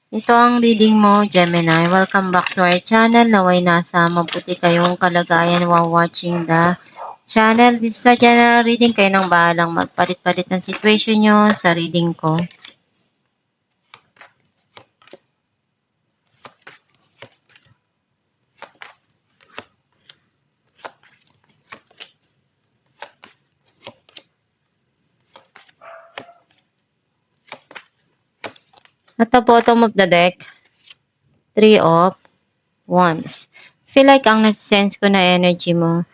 Ito ang reading mo, Gemini. Welcome back to our channel. Naway nasa mabuti kayong kalagayan while watching the channel. This sa general reading, kayo nang bahalang magpalit-palit ng situation nyo sa reading ko. At the bottom of the deck, 3 of Wands. Feel like ang nasa-sense ko na energy mo,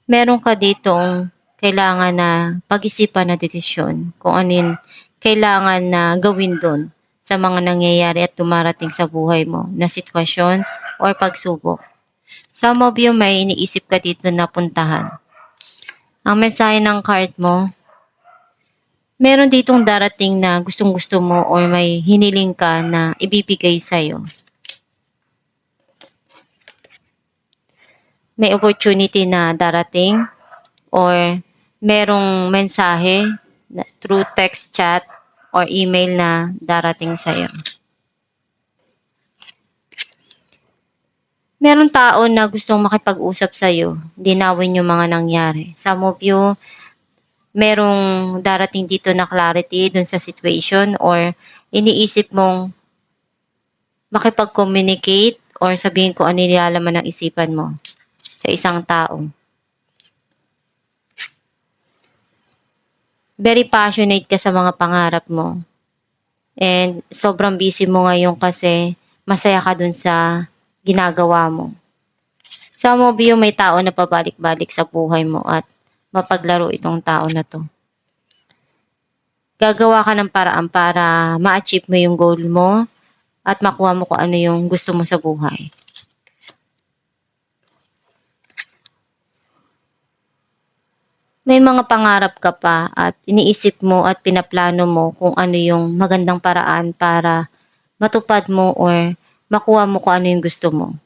meron ka ditong kailangan na pag-isipan na desisyon kung ano yung kailangan na gawin doon sa mga nangyayari at dumarating sa buhay mo na sitwasyon or pagsubok. Some of you may iniisip ka dito na puntahan. Ang mensahe ng card mo, meron ditong darating na gustong-gusto mo or may hiniling ka na ibibigay sa'yo. May opportunity na darating or merong mensahe through text chat or email na darating sa'yo. Meron tao na gustong makipag-usap sa'yo, linawin yung mga nangyari. Some of you, merong darating dito na clarity dun sa situation or iniisip mong makipag-communicate or sabihin ko ano nilalaman ng isipan mo sa isang tao. Very passionate ka sa mga pangarap mo. And sobrang busy mo ngayon kasi masaya ka dun sa ginagawa mo. Some of you may tao na pabalik-balik sa buhay mo at mapaglaro itong tao na to. Gagawa ka ng paraan para ma-achieve mo yung goal mo at makuha mo kung ano yung gusto mo sa buhay. May mga pangarap ka pa at iniisip mo at pinaplano mo kung ano yung magandang paraan para matupad mo or makuha mo kung ano yung gusto mo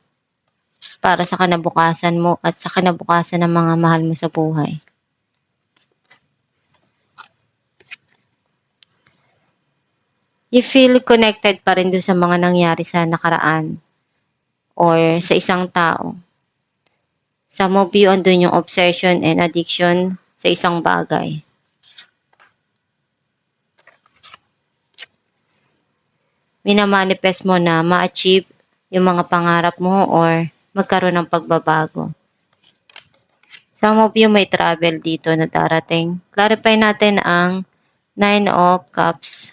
para sa kinabukasan mo at sa kinabukasan ng mga mahal mo sa buhay. You feel connected pa rin doon sa mga nangyari sa nakaraan or sa isang tao. Some of you, andun yung obsession and addiction sa isang bagay. Minamanifest mo na ma-achieve yung mga pangarap mo or magkaroon ng pagbabago. Some of you may travel dito na darating. Clarify natin ang 9 of Cups.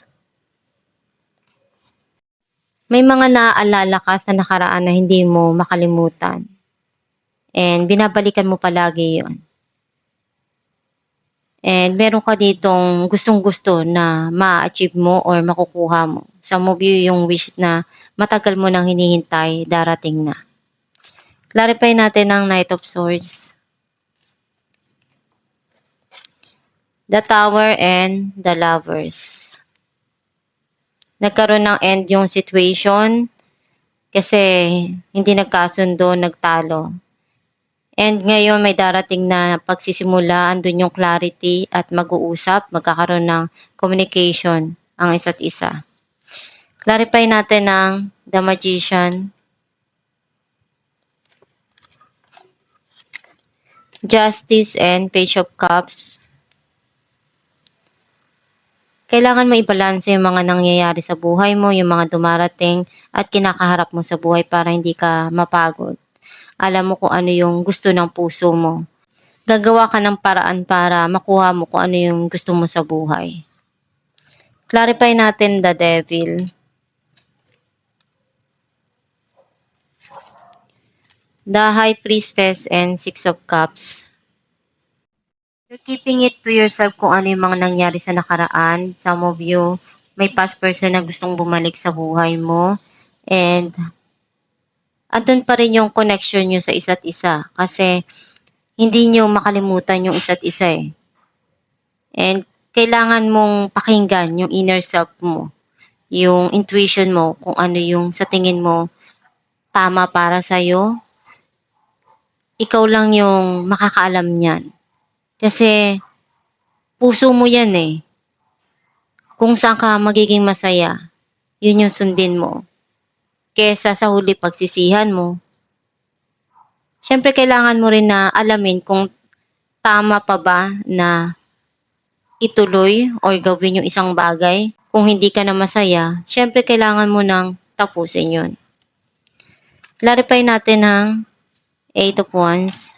May mga naaalala ka sa nakaraan na hindi mo makalimutan. And binabalikan mo palagi yon. And meron ka ditong gustong-gusto na ma-achieve mo or makukuha mo. Some of you yung wish na matagal mo nang hinihintay, darating na. Clarify natin ang Knight of Swords. The Tower and the Lovers. Nagkaroon ng end yung situation kasi hindi nagkasundo, nagtalo. And ngayon may darating na pagsisimula, andun yung clarity at mag-uusap, magkakaroon ng communication ang isa't isa. Clarify natin ang The Magician, Justice and Page of Cups. Kailangan mo i-balance yung mga nangyayari sa buhay mo, yung mga dumarating at kinakaharap mo sa buhay para hindi ka mapagod. Alam mo kung ano yung gusto ng puso mo. Gagawa ka ng paraan para makuha mo kung ano yung gusto mo sa buhay. Clarify natin the Devil. The High Priestess and Six of Cups. You're keeping it to yourself kung ano yung mga nangyari sa nakaraan. Some of you, may past person na gustong bumalik sa buhay mo. And andun pa rin yung connection nyo sa isa't isa. Kasi hindi nyo makalimutan yung isa't isa eh. And kailangan mong pakinggan yung inner self mo. Yung intuition mo, kung ano yung sa tingin mo tama para sa'yo. Ikaw lang yung makakaalam niyan. Kasi puso mo yan eh. Kung saan ka magiging masaya, yun yung sundin mo. kesa sa huli pagsisihan mo. Siyempre kailangan mo rin na alamin kung tama pa ba na ituloy or gawin yung isang bagay. Kung hindi ka na masaya, siyempre kailangan mo nang tapusin yun. Clarify natin ang 8 of Wands,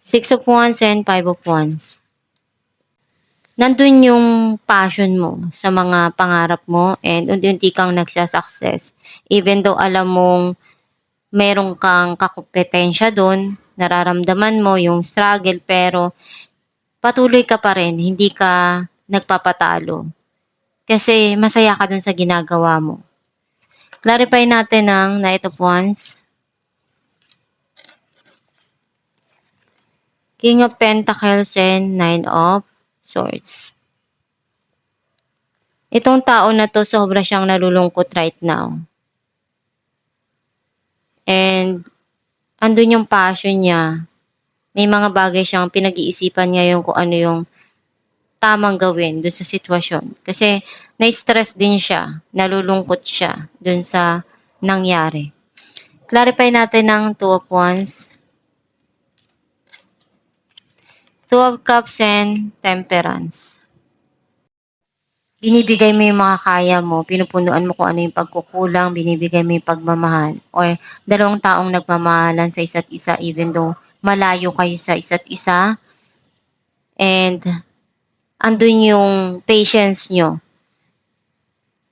6 of Wands, and 5 of Wands. Nandun yung passion mo sa mga pangarap mo and unti-unti kang nagsasucess. Even though alam mong meron kang kakompetensya doon, nararamdaman mo yung struggle, pero patuloy ka pa rin, hindi ka nagpapatalo. Kasi masaya ka dun sa ginagawa mo. Clarify natin ang Knight of Wands, King of Pentacles, and Nine of Swords. Itong tao na to, sobra siyang nalulungkot right now. And andun yung passion niya. May mga bagay siyang pinag-iisipan ngayon kung ano yung tamang gawin dun sa sitwasyon. Kasi na-stress din siya, nalulungkot siya dun sa nangyari. Clarify natin ang Two of Wands, Two of Cups, and Temperance. Binibigay mo yung makakaya mo, pinupunuan mo kung ano yung pagkukulang, binibigay mo yung pagmamahal. Or dalawang taong nagmamahalan sa isa't isa even though malayo kayo sa isa't isa. And andun yung patience nyo.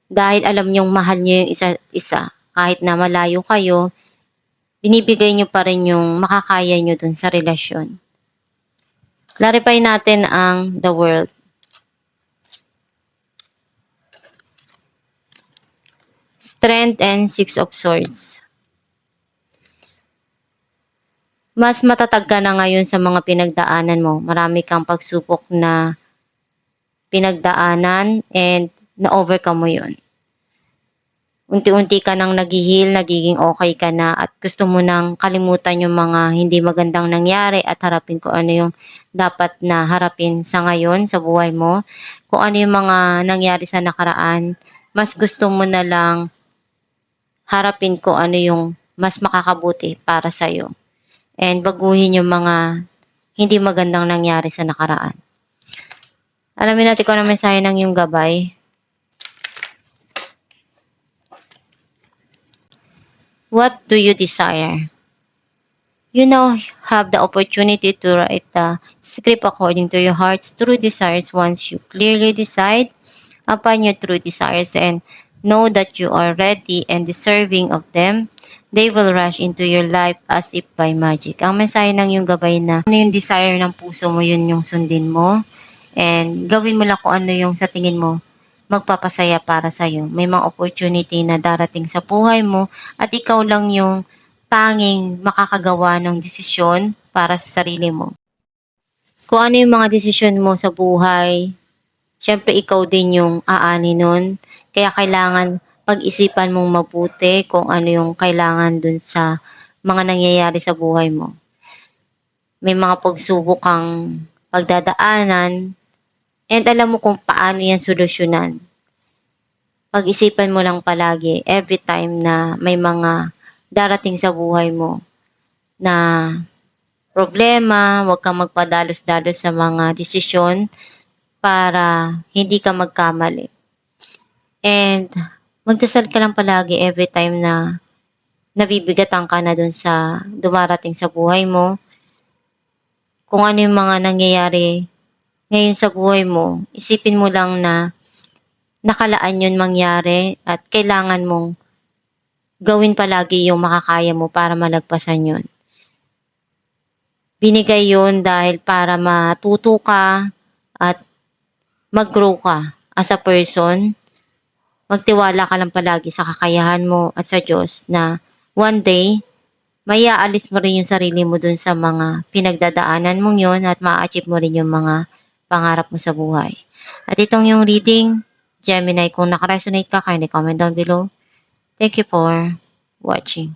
Dahil alam nyong mahal nyo yung isa't isa. Kahit na malayo kayo, binibigay nyo pa rin yung makakaya nyo dun sa relasyon. Clarify natin ang the world. Strength and Six of Swords. Mas matatag ka na ngayon sa mga pinagdaanan mo. Marami kang pagsubok na pinagdaanan and na-overcome mo yun. Unti-unti ka nang nag-heal, nagiging okay ka na at gusto mo nang kalimutan yung mga hindi magandang nangyari at harapin kung ano yung dapat na harapin sa ngayon, sa buhay mo. Kung ano yung mga nangyari sa nakaraan, mas gusto mo na lang harapin kung ano yung mas makakabuti para sa'yo. And baguhin yung mga hindi magandang nangyari sa nakaraan. Alamin natin kung ano mensahe ng yung gabay. What do you desire? You now have the opportunity to write the script according to your heart's true desires once you clearly decide upon your true desires and know that you are ready and deserving of them. They will rush into your life as if by magic. Ang mensahe ng yung gabay na ano yung desire ng puso mo, yun yung sundin mo. And gawin mo lang kung ano yung sa tingin mo magpapasaya para sa'yo. May mga opportunity na darating sa buhay mo at ikaw lang yung tanging makakagawa ng desisyon para sa sarili mo. Kung ano yung mga desisyon mo sa buhay, syempre ikaw din yung aani nun. Kaya kailangan pag-isipan mong mabuti kung ano yung kailangan dun sa mga nangyayari sa buhay mo. May mga pagsubok kang pagdadaanan and alam mo kung paano yan solusyonan. Pag-isipan mo lang palagi every time na may mga darating sa buhay mo na problema, huwag kang magpadalos-dalos sa mga desisyon para hindi ka magkamali. And magdasal ka lang palagi every time na nabibigatan ka na dun sa dumarating sa buhay mo. Kung ano yung mga nangyayari ngayon sa buhay mo, isipin mo lang na nakalaan yun mangyari at kailangan mong gawin palagi yung makakaya mo para malagpasan yun. Binigay yun dahil para matuto ka at mag-grow ka as a person. Magtiwala ka lang palagi sa kakayahan mo at sa Diyos na one day, may aalis mo rin yung sarili mo dun sa mga pinagdadaanan mong yun at ma-achieve mo rin yung mga pangarap mo sa buhay. At itong yung reading, Gemini, kung nakaresonate ka, kindly comment down below. Thank you for watching.